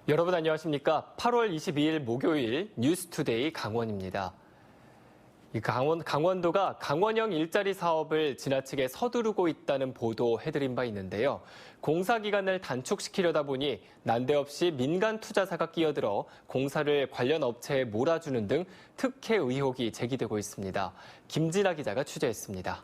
여러분 안녕하십니까? 8월 22일 목요일 뉴스투데이 강원입니다. 강원도가 강원형 일자리 사업을 지나치게 서두르고 있다는 보도 해드린 바 있는데요. 공사 기간을 단축시키려다 보니 난데없이 민간 투자사가 끼어들어 공사를 관련 업체에 몰아주는 등 특혜 의혹이 제기되고 있습니다. 김진아 기자가 취재했습니다.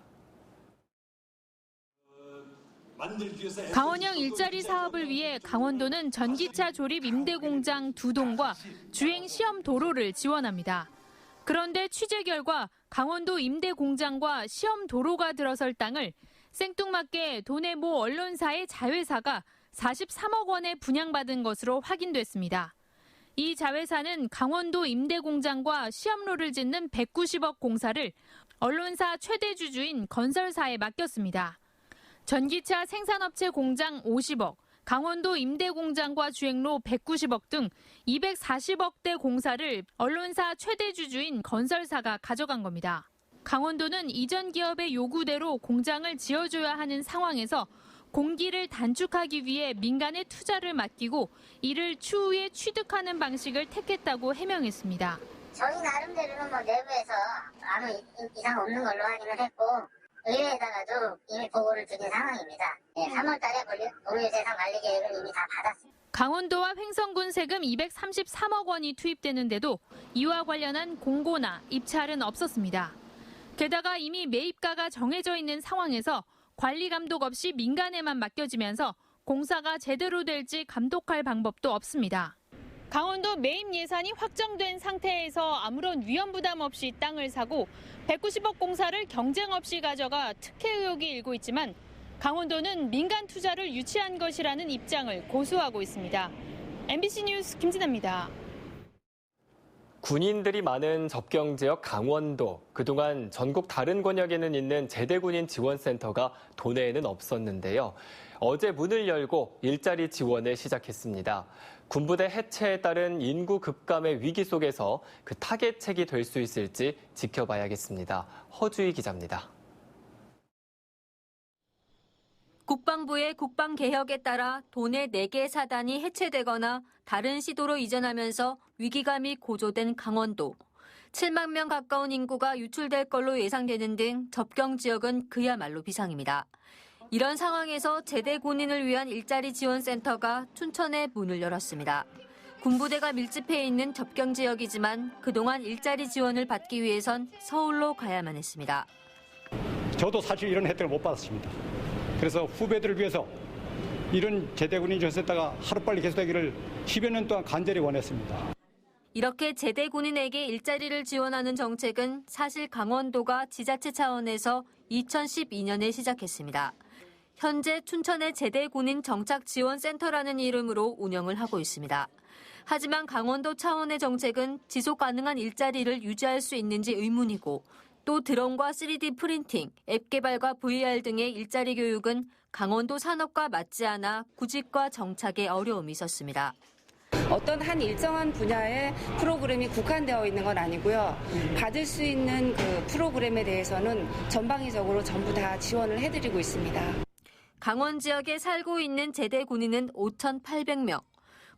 강원형 일자리 사업을 위해 강원도는 전기차 조립 임대 공장 2동과 주행 시험 도로를 지원합니다. 그런데 취재 결과 강원도 임대 공장과 시험 도로가 들어설 땅을 생뚱맞게 돈의 모 언론사의 자회사가 43억 원에 분양받은 것으로 확인됐습니다. 이 자회사는 강원도 임대 공장과 시험로를 짓는 190억 공사를 언론사 최대 주주인 건설사에 맡겼습니다. 전기차 생산업체 공장 50억, 강원도 임대공장과 주행로 190억 등 240억대 공사를 언론사 최대 주주인 건설사가 가져간 겁니다. 강원도는 이전 기업의 요구대로 공장을 지어줘야 하는 상황에서 공기를 단축하기 위해 민간에 투자를 맡기고 이를 추후에 취득하는 방식을 택했다고 해명했습니다. 저희 나름대로는 내부에서 아무 이상 없는 걸로 확인을 했고 의회에다가도 이미 보고를 드린 상황입니다. 3월 달에 공유재산 관리 계획을 이미 다 받았습니다. 강원도와 횡성군 세금 233억 원이 투입되는데도 이와 관련한 공고나 입찰은 없었습니다. 게다가 이미 매입가가 정해져 있는 상황에서 관리 감독 없이 민간에만 맡겨지면서 공사가 제대로 될지 감독할 방법도 없습니다. 강원도 매입 예산이 확정된 상태에서 아무런 위험 부담 없이 땅을 사고 190억 공사를 경쟁 없이 가져가 특혜 의혹이 일고 있지만 강원도는 민간 투자를 유치한 것이라는 입장을 고수하고 있습니다. MBC 뉴스 김진아입니다. 군인들이 많은 접경 지역 강원도, 그동안 전국 다른 권역에는 있는 제대군인 지원센터가 도내에는 없었는데요. 어제 문을 열고 일자리 지원을 시작했습니다. 군부대 해체에 따른 인구 급감의 위기 속에서 그 타겟책이 될 수 있을지 지켜봐야겠습니다. 허주희 기자입니다. 국방부의 국방개혁에 따라 도내 4개 사단이 해체되거나 다른 시도로 이전하면서 위기감이 고조된 강원도. 7만 명 가까운 인구가 유출될 걸로 예상되는 등 접경 지역은 그야말로 비상입니다. 이런 상황에서 제대 군인을 위한 일자리 지원센터가 춘천에 문을 열었습니다. 군부대가 밀집해 있는 접경 지역이지만 그동안 일자리 지원을 받기 위해선 서울로 가야만 했습니다. 저도 사실 이런 혜택을 못 받았습니다. 그래서 후배들을 위해서 이런 제대군인 지원센터가 하루빨리 개소되기를 10여 년 동안 간절히 원했습니다. 이렇게 제대 군인에게 일자리를 지원하는 정책은 사실 강원도가 지자체 차원에서 2012년에 시작했습니다. 현재 춘천의 제대 군인 정착 지원센터라는 이름으로 운영을 하고 있습니다. 하지만 강원도 차원의 정책은 지속 가능한 일자리를 유지할 수 있는지 의문이고 또 드론과 3D 프린팅, 앱 개발과 VR 등의 일자리 교육은 강원도 산업과 맞지 않아 구직과 정착에 어려움이 있었습니다. 어떤 한 일정한 분야의 프로그램이 국한되어 있는 건 아니고요. 받을 수 있는 그 프로그램에 대해서는 전방위적으로 전부 다 지원을 해드리고 있습니다. 강원 지역에 살고 있는 제대 군인은 5,800명.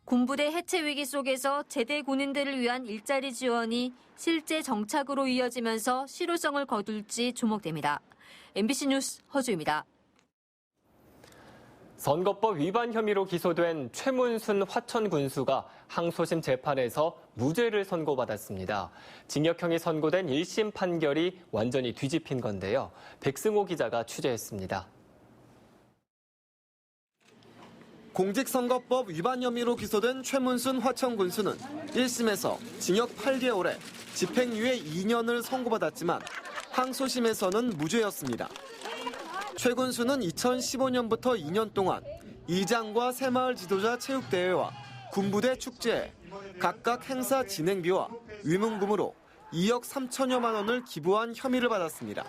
군부대 해체 위기 속에서 제대 군인들을 위한 일자리 지원이 실제 정착으로 이어지면서 실효성을 거둘지 주목됩니다. MBC 뉴스 허주입니다. 선거법 위반 혐의로 기소된 최문순 화천 군수가 항소심 재판에서 무죄를 선고받았습니다. 징역형이 선고된 1심 판결이 완전히 뒤집힌 건데요. 백승호 기자가 취재했습니다. 공직선거법 위반 혐의로 기소된 최문순 화천 군수는 1심에서 징역 8개월에 집행유예 2년을 선고받았지만 항소심에서는 무죄였습니다. 최 군수는 2015년부터 2년 동안 이장과 새마을 지도자 체육대회와 군부대 축제에 각각 행사 진행비와 위문금으로 2억 3천여만 원을 기부한 혐의를 받았습니다.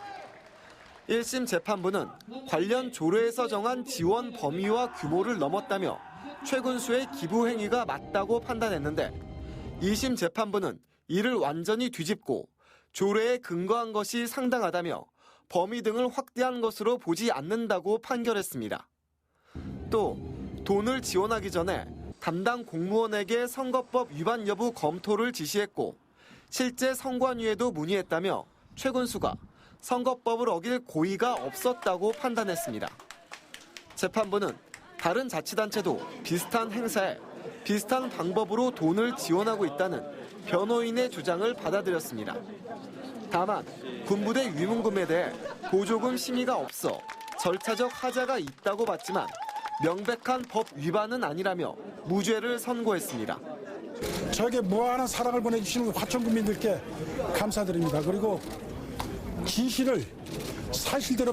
1심 재판부는 관련 조례에서 정한 지원 범위와 규모를 넘었다며 최 군수의 기부 행위가 맞다고 판단했는데 2심 재판부는 이를 완전히 뒤집고 조례에 근거한 것이 상당하다며 범위 등을 확대한 것으로 보지 않는다고 판결했습니다. 또 돈을 지원하기 전에 담당 공무원에게 선거법 위반 여부 검토를 지시했고 실제 선관위에도 문의했다며 최 군수가 선거법을 어길 고의가 없었다고 판단했습니다. 재판부는 다른 자치단체도 비슷한 행사에 비슷한 방법으로 돈을 지원하고 있다는 변호인의 주장을 받아들였습니다. 다만 군부대 위문금에 대해 보조금 심의가 없어 절차적 하자가 있다고 봤지만 명백한 법 위반은 아니라며 무죄를 선고했습니다. 저에게 무한한 사랑을 보내주시는 화천 국민들께 감사드립니다. 그리고 진실을 사실대로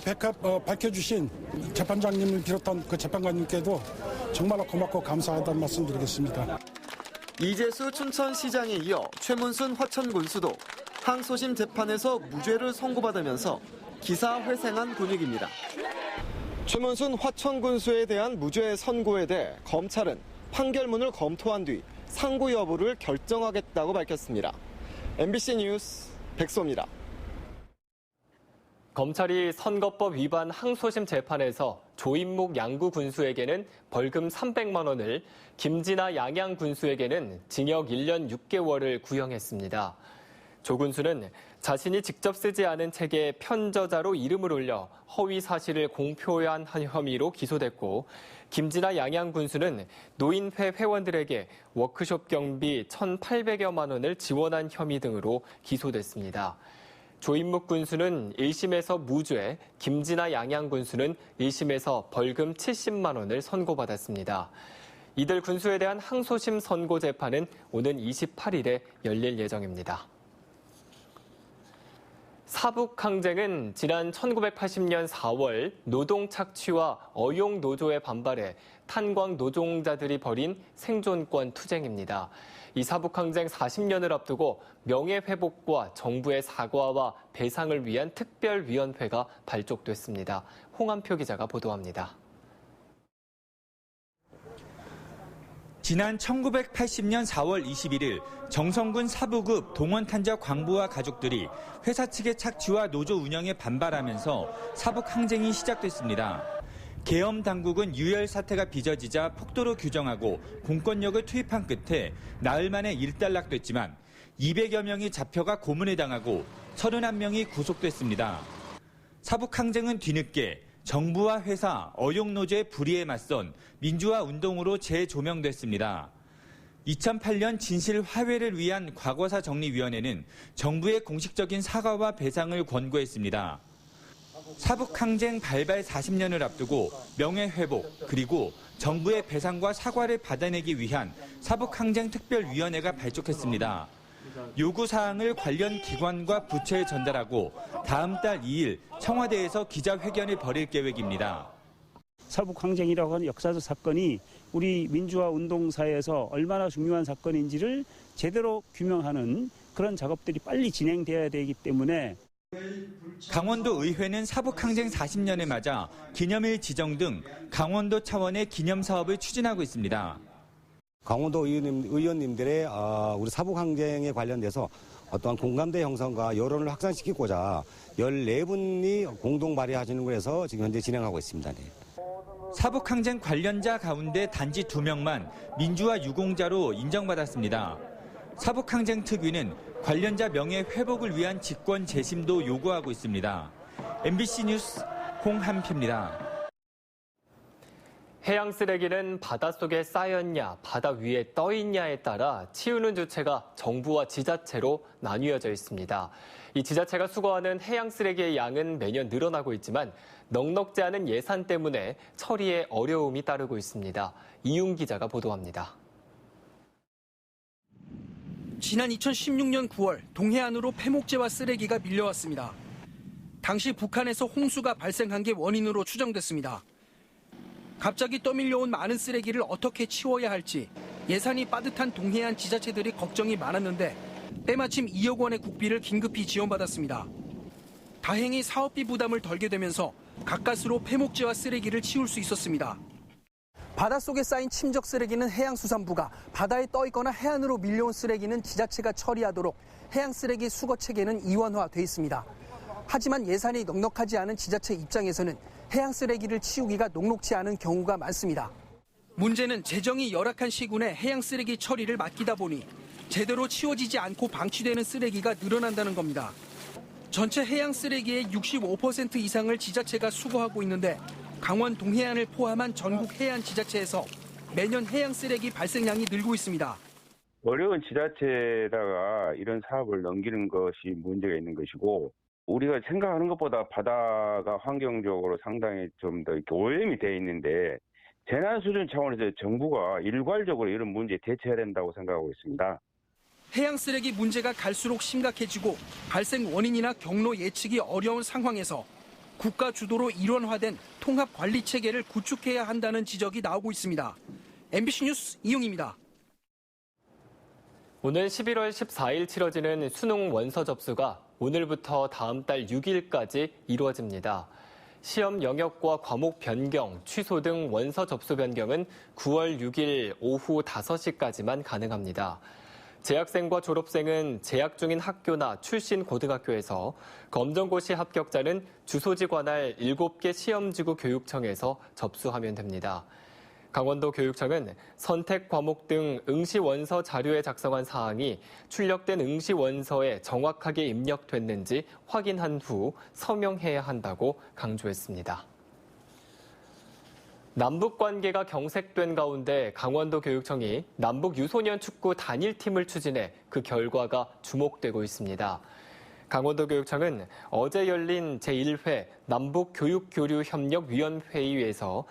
밝혀주신 재판장님을 비롯한 그 재판관님께도 정말로 고맙고 감사하다는 말씀드리겠습니다. 이재수 춘천시장에 이어 최문순 화천군수도 항소심 재판에서 무죄를 선고받으면서 기사회생한 분위기입니다. 최문순 화천군수에 대한 무죄 선고에 대해 검찰은 판결문을 검토한 뒤 상고 여부를 결정하겠다고 밝혔습니다. MBC 뉴스 백소입니다. 검찰이 선거법 위반 항소심 재판에서 조인목 양구 군수에게는 벌금 300만 원을, 김진아 양양 군수에게는 징역 1년 6개월을 구형했습니다. 조 군수는 자신이 직접 쓰지 않은 책에 편저자로 이름을 올려 허위 사실을 공표한 혐의로 기소됐고, 김진아 양양 군수는 노인회 회원들에게 워크숍 경비 1,800여만 원을 지원한 혐의 등으로 기소됐습니다. 조인묵 군수는 1심에서 무죄, 김진아 양양 군수는 1심에서 벌금 70만 원을 선고받았습니다. 이들 군수에 대한 항소심 선고 재판은 오는 28일에 열릴 예정입니다. 사북항쟁은 지난 1980년 4월 노동 착취와 어용 노조의 반발에 탄광 노동자들이 벌인 생존권 투쟁입니다. 이 사북항쟁 40년을 앞두고 명예회복과 정부의 사과와 배상을 위한 특별위원회가 발족됐습니다. 홍한표 기자가 보도합니다. 지난 1980년 4월 21일 정성군 사부급 동원탄자 광부와 가족들이 회사 측의 착취와 노조 운영에 반발하면서 사북항쟁이 시작됐습니다. 계엄 당국은 유혈 사태가 빚어지자 폭도로 규정하고 공권력을 투입한 끝에 나흘 만에 일단락됐지만 200여 명이 잡혀가 고문에 당하고 31명이 구속됐습니다. 사북항쟁은 뒤늦게 정부와 회사, 어용노조의 불의에 맞선 민주화 운동으로 재조명됐습니다. 2008년 진실 화해를 위한 과거사 정리위원회는 정부의 공식적인 사과와 배상을 권고했습니다. 사북항쟁 발발 40년을 앞두고 명예회복 그리고 정부의 배상과 사과를 받아내기 위한 사북항쟁 특별위원회가 발족했습니다. 요구사항을 관련 기관과 부처에 전달하고 다음 달 2일 청와대에서 기자회견을 벌일 계획입니다. 사북항쟁이라고 하는 역사적 사건이 우리 민주화 운동사에서 얼마나 중요한 사건인지를 제대로 규명하는 그런 작업들이 빨리 진행돼야 되기 때문에 강원도 의회는 사북항쟁 40년을 맞아 기념일 지정 등 강원도 차원의 기념사업을 추진하고 있습니다. 강원도 의원님들의 우리 사북항쟁에 관련돼서 어떠한 공감대 형성과 여론을 확산시키고자 14분이 공동 발의하시는 거에서 지금 현재 진행하고 있습니다. 네. 사북항쟁 관련자 가운데 단지 2명만 민주화 유공자로 인정받았습니다. 사북항쟁 특위는 관련자 명예 회복을 위한 직권 재심도 요구하고 있습니다. MBC 뉴스 홍한표입니다. 해양 쓰레기는 바닷속에 쌓였냐, 바다 위에 떠 있냐에 따라 치우는 주체가 정부와 지자체로 나뉘어져 있습니다. 이 지자체가 수거하는 해양 쓰레기의 양은 매년 늘어나고 있지만 넉넉지 않은 예산 때문에 처리에 어려움이 따르고 있습니다. 이윤 기자가 보도합니다. 지난 2016년 9월 동해안으로 폐목재와 쓰레기가 밀려왔습니다. 당시 북한에서 홍수가 발생한 게 원인으로 추정됐습니다. 갑자기 떠밀려온 많은 쓰레기를 어떻게 치워야 할지 예산이 빠듯한 동해안 지자체들이 걱정이 많았는데 때마침 2억 원의 국비를 긴급히 지원받았습니다. 다행히 사업비 부담을 덜게 되면서 가까스로 폐목재와 쓰레기를 치울 수 있었습니다. 바닷속에 쌓인 침적 쓰레기는 해양수산부가, 바다에 떠 있거나 해안으로 밀려온 쓰레기는 지자체가 처리하도록 해양 쓰레기 수거 체계는 이원화돼 있습니다. 하지만 예산이 넉넉하지 않은 지자체 입장에서는 해양 쓰레기를 치우기가 녹록지 않은 경우가 많습니다. 문제는 재정이 열악한 시군에 해양 쓰레기 처리를 맡기다 보니 제대로 치워지지 않고 방치되는 쓰레기가 늘어난다는 겁니다. 전체 해양 쓰레기의 65% 이상을 지자체가 수거하고 있는데 강원 동해안을 포함한 전국 해안 지자체에서 매년 해양 쓰레기 발생량이 늘고 있습니다. 어려운 지자체에다가 이런 사업을 넘기는 것이 문제가 있는 것이고, 우리가 생각하는 것보다 바다가 환경적으로 상당히 좀 더 이렇게 오염이 돼 있는데, 재난 수준 차원에서 정부가 일괄적으로 이런 문제에 대처해야 된다고 생각하고 있습니다. 해양 쓰레기 문제가 갈수록 심각해지고 발생 원인이나 경로 예측이 어려운 상황에서 국가 주도로 일원화된 통합 관리 체계를 구축해야 한다는 지적이 나오고 있습니다. MBC 뉴스 이용입니다. 오는 11월 14일 치러지는 수능 원서 접수가 오늘부터 다음 달 6일까지 이루어집니다. 시험 영역과 과목 변경, 취소 등 원서 접수 변경은 9월 6일 오후 5시까지만 가능합니다. 재학생과 졸업생은 재학 중인 학교나 출신 고등학교에서, 검정고시 합격자는 주소지 관할 7개 시험지구 교육청에서 접수하면 됩니다. 강원도 교육청은 선택 과목 등 응시 원서 자료에 작성한 사항이 출력된 응시 원서에 정확하게 입력됐는지 확인한 후 서명해야 한다고 강조했습니다. 남북 관계가 경색된 가운데 강원도 교육청이 남북 유소년 축구 단일팀을 추진해 그 결과가 주목되고 있습니다. 강원도 교육청은 어제 열린 제1회 남북교육교류협력위원회의에서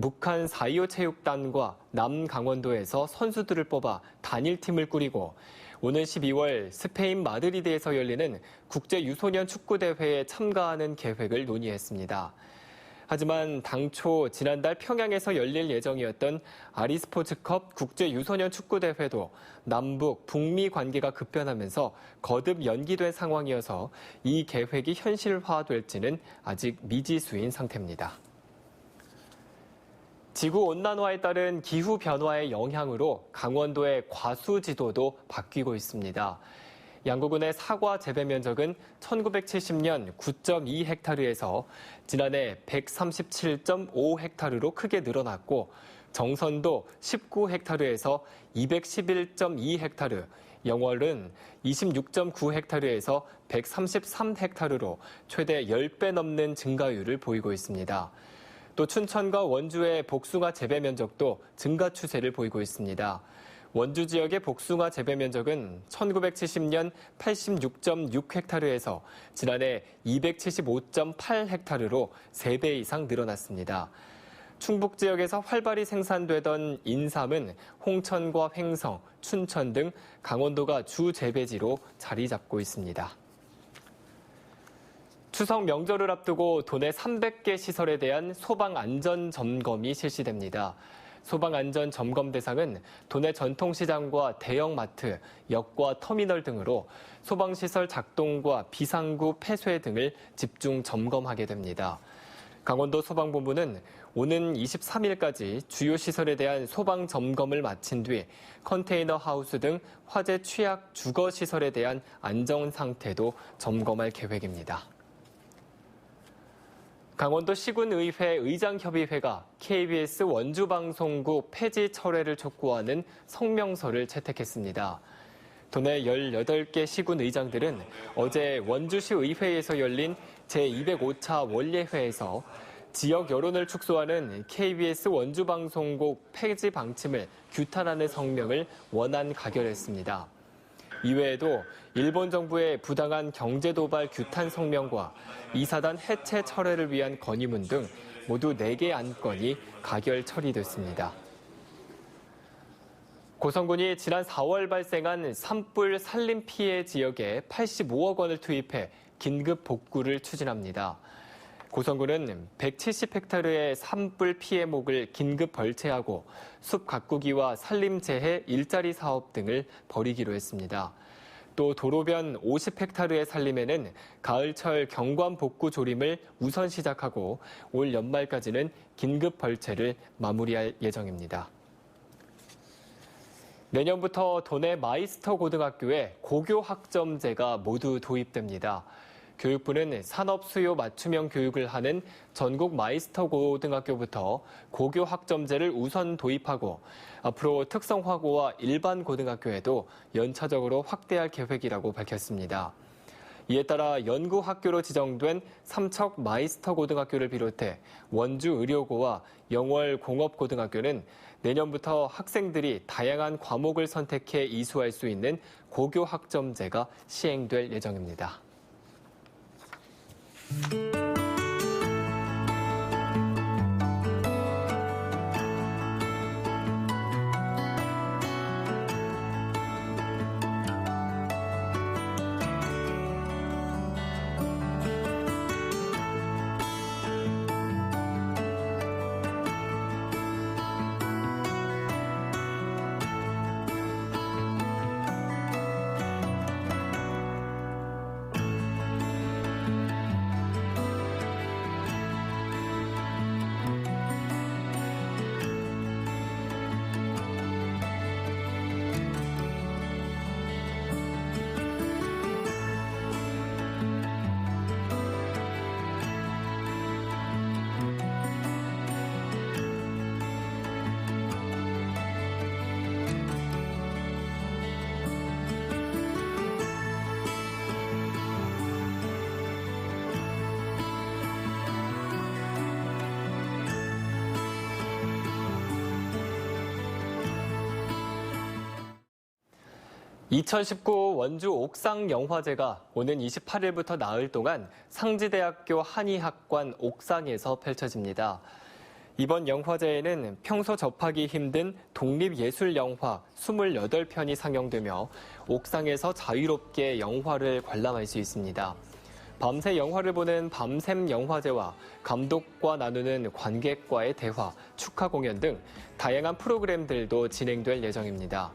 북한 4.25 체육단과 남강원도에서 선수들을 뽑아 단일팀을 꾸리고 오는 12월 스페인 마드리드에서 열리는 국제유소년 축구대회에 참가하는 계획을 논의했습니다. 하지만 당초 지난달 평양에서 열릴 예정이었던 아리스포츠컵 국제유소년 축구대회도 남북, 북미 관계가 급변하면서 거듭 연기된 상황이어서 이 계획이 현실화될지는 아직 미지수인 상태입니다. 지구온난화에 따른 기후변화의 영향으로 강원도의 과수지도도 바뀌고 있습니다. 양구군의 사과 재배 면적은 1970년 9.2헥타르에서 지난해 137.5헥타르로 크게 늘어났고, 정선도 19헥타르에서 211.2헥타르, 영월은 26.9헥타르에서 133헥타르로 최대 10배 넘는 증가율을 보이고 있습니다. 또 춘천과 원주의 복숭아 재배 면적도 증가 추세를 보이고 있습니다. 원주 지역의 복숭아 재배 면적은 1970년 86.6헥타르에서 지난해 275.8헥타르로 3배 이상 늘어났습니다. 충북 지역에서 활발히 생산되던 인삼은 홍천과 횡성, 춘천 등 강원도가 주 재배지로 자리 잡고 있습니다. 추석 명절을 앞두고 도내 300개 시설에 대한 소방안전점검이 실시됩니다. 소방안전점검 대상은 도내 전통시장과 대형마트, 역과 터미널 등으로 소방시설 작동과 비상구 폐쇄 등을 집중 점검하게 됩니다. 강원도 소방본부는 오는 23일까지 주요 시설에 대한 소방 점검을 마친 뒤 컨테이너 하우스 등 화재 취약 주거 시설에 대한 안전 상태도 점검할 계획입니다. 강원도 시군의회 의장협의회가 KBS 원주방송국 폐지 철회를 촉구하는 성명서를 채택했습니다. 도내 18개 시군 의장들은 어제 원주시 의회에서 열린 제205차 원례회에서 지역 여론을 축소하는 KBS 원주방송국 폐지 방침을 규탄하는 성명을 원안 가결했습니다. 이외에도 일본 정부의 부당한 경제도발 규탄 성명과 이사단 해체 철회를 위한 건의문 등 모두 4개 안건이 가결 처리됐습니다. 고성군이 지난 4월 발생한 산불 산림 피해 지역에 85억 원을 투입해 긴급 복구를 추진합니다. 고성군은 170헥타르의 산불 피해목을 긴급 벌채하고 숲 가꾸기와 산림 재해 일자리 사업 등을 벌이기로 했습니다. 또 도로변 50헥타르의 산림에는 가을철 경관 복구 조림을 우선 시작하고 올 연말까지는 긴급 벌채를 마무리할 예정입니다. 내년부터 도내 마이스터 고등학교에 고교 학점제가 모두 도입됩니다. 교육부는 산업 수요 맞춤형 교육을 하는 전국 마이스터 고등학교부터 고교 학점제를 우선 도입하고 앞으로 특성화고와 일반 고등학교에도 연차적으로 확대할 계획이라고 밝혔습니다. 이에 따라 연구학교로 지정된 삼척 마이스터 고등학교를 비롯해 원주 의료고와 영월 공업고등학교는 내년부터 학생들이 다양한 과목을 선택해 이수할 수 있는 고교 학점제가 시행될 예정입니다. (2019) 원주 옥상영화제가 오는 28일부터 나흘 동안 상지대학교 한의학관 옥상에서 펼쳐집니다. 이번 영화제에는 평소 접하기 힘든 독립예술영화 28편이 상영되며 옥상에서 자유롭게 영화를 관람할 수 있습니다. 밤새 영화를 보는 밤샘 영화제와 감독과 나누는 관객과의 대화, 축하 공연 등 다양한 프로그램들도 진행될 예정입니다.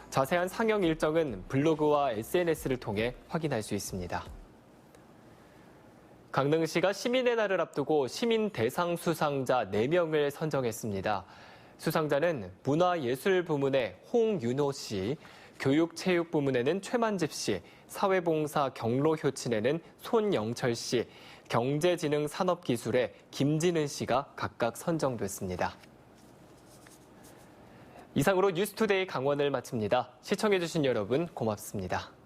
자세한 상영 일정은 블로그와 SNS를 통해 확인할 수 있습니다. 강릉시가 시민의 날을 앞두고 시민 대상 수상자 4명을 선정했습니다. 수상자는 문화예술 부문의 홍윤호 씨, 교육체육 부문에는 최만집 씨, 사회봉사 경로효친에는 손영철 씨, 경제지능산업기술의 김진은 씨가 각각 선정됐습니다. 이상으로 뉴스투데이 강원을 마칩니다. 시청해주신 여러분 고맙습니다.